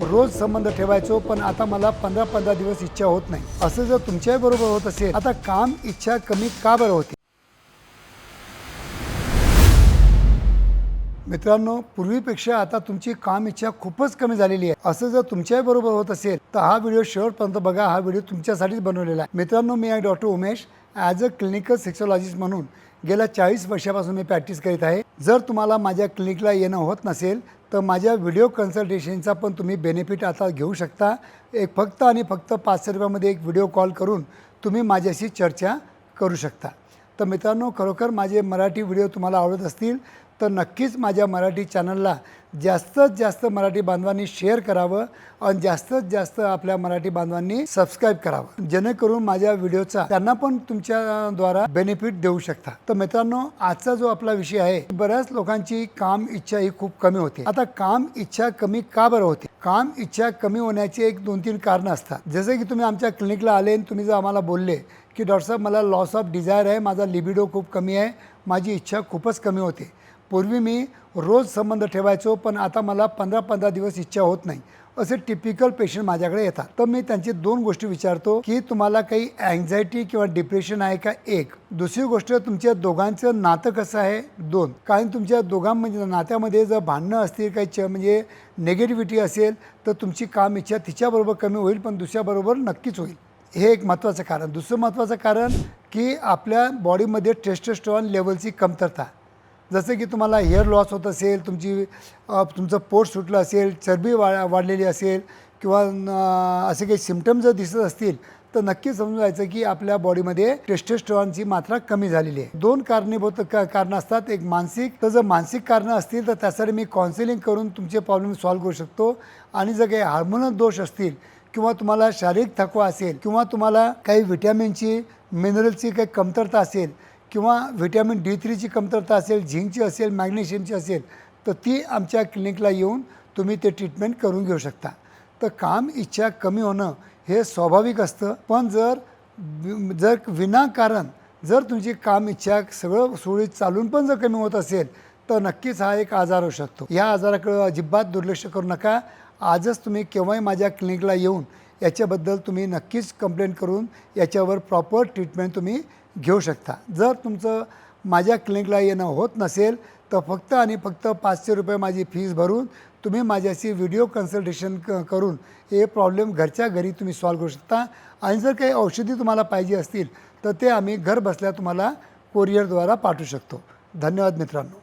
रोज संबंध ठेवायचो, पण आता मला 15-15 दिवस इच्छा होत नाही. असं जर तुमच्याही बरोबर होत असेल, आता काम इच्छा कमी का बरं होते? मित्रांनो, पूर्वीपेक्षा आता तुमची काम इच्छा खूपच कमी झालेली आहे. असं जर तुमच्याही बरोबर होत असेल तर हा व्हिडिओ शेवटपर्यंत बघा. हा व्हिडिओ तुमच्यासाठीच बनवलेला आहे. मित्रांनो, मी आहे doctor Umesh. As a clinical sexologist म्हणून गेल्या 40 वर्षापासून मी प्रॅक्टिस करीत आहे. जर तुम्हाला माझ्या क्लिनिकला येणं होत नसेल तर माझ्या व्हिडिओ कन्सल्टेशनचा पण तुम्ही बेनिफिट आता घेऊ शकता. फक्त आणि फक्त 500 रुपयामध्ये एक व्हिडिओ कॉल करून तुम्ही माझ्याशी चर्चा करू शकता. तर मित्रांनो, खरोखर माझे मराठी व्हिडिओ तुम्हाला आवडत असतील तर नक्कीच माझ्या मराठी चॅनलला जास्तीत जास्त मराठी बांधवांनी शेअर करावं आणि जास्तीत जास्त आपल्या मराठी बांधवांनी सबस्क्राईब करावं, जेणेकरून माझ्या व्हिडिओचा त्यांना पण तुमच्याद्वारा बेनिफिट देऊ शकता. तर मित्रांनो, आजचा जो आपला विषय आहे, बऱ्याच लोकांची काम इच्छा ही खूप कमी होते. आता काम इच्छा कमी का बरं होते? काम इच्छा कमी होण्याची एक 2-3 कारणं असतात. जसे की तुम्ही आमच्या क्लिनिकला आले आणि तुम्ही जर आम्हाला बोलले की डॉक्टर साहेब, मला लॉस ऑफ डिझायर आहे, माझा लिबिडो खूप कमी आहे, माझी इच्छा खूपच कमी होते. पूर्वी मी रोज संबंध ठेवायचो, पण आता मला 15-15 दिवस इच्छा होत नाही. असे टिपिकल पेशंट माझ्याकडे येतात. तर मी त्यांची 2 गोष्टी विचारतो की तुम्हाला काही अँक्झायटी किंवा डिप्रेशन आहे का? एक. दुसरी गोष्ट, तुमच्या दोघांचं नातं कसं आहे? 2. कारण तुमच्या दोघांमध्ये नात्यामध्ये जर भांडणं असतील, काही म्हणजे निगेटिव्हिटी असेल तर तुमची काम इच्छा तिच्याबरोबर कमी होईल, पण दुसऱ्याबरोबर नक्कीच होईल. हे एक महत्त्वाचं कारण. दुसरं महत्त्वाचं कारण की आपल्या बॉडीमध्ये टेस्टोस्टेरॉन लेवलची कमतरता. जसं की तुम्हाला हेअर लॉस होत असेल, तुमचं पोट सुटलं असेल, चरबी वाढलेली असेल किंवा असे काही सिम्पटम्स जर दिसत असतील तर नक्की समजून जायचं की आपल्या बॉडीमध्ये टेस्टोस्टेरॉनची मात्रा कमी झालेली आहे. 2 कारणीभूत कारणं असतात. एक मानसिक. तर जर मानसिक कारणं असतील तर त्यासाठी मी काउन्सिलिंग करून तुमचे प्रॉब्लेम सॉल्व्ह करू शकतो. आणि जर काही हार्मोनल दोष असतील किंवा तुम्हाला शारीरिक थकवा असेल किंवा तुम्हाला काही व्हिटॅमिनची, मिनरलची काही कमतरता असेल किंवा व्हिटॅमिन D3ची कमतरता असेल, झिंकची असेल, मॅग्नेशियमची असेल, तर ती आमच्या क्लिनिकला येऊन तुम्ही ते ट्रीटमेंट करून घेऊ शकता. तर काम इच्छा कमी होणं हे स्वाभाविक असतं, पण जर विनाकारण जर तुमची काम इच्छा सगळं सुरळीत चालून पण जर कमी होत असेल तर नक्कीच हा एक आजार होऊ शकतो. या आजाराकडे अजिबात दुर्लक्ष करू नका. आजच तुम्ही केव्हाही माझ्या क्लिनिकला येऊन याच्याबद्दल तुम्ही नक्कीच कंप्लेंट करून याच्यावर प्रॉपर ट्रीटमेंट तुम्ही घेऊ शकता. जर तुमचं माझ्या क्लिनिकला येणं होत नसेल तर फक्त आणि फक्त 500 रुपये माझी फीस भरून तुम्ही माझ्याशी व्हिडिओ कन्सल्टेशन करून हे प्रॉब्लेम घरच्या घरी तुम्ही सॉल्व्ह करू शकता. आणि जर काही औषधी तुम्हाला पाहिजे असतील तर ते आम्ही घर बसल्या तुम्हाला कोरिअरद्वारा पाठवू शकतो. धन्यवाद मित्रांनो.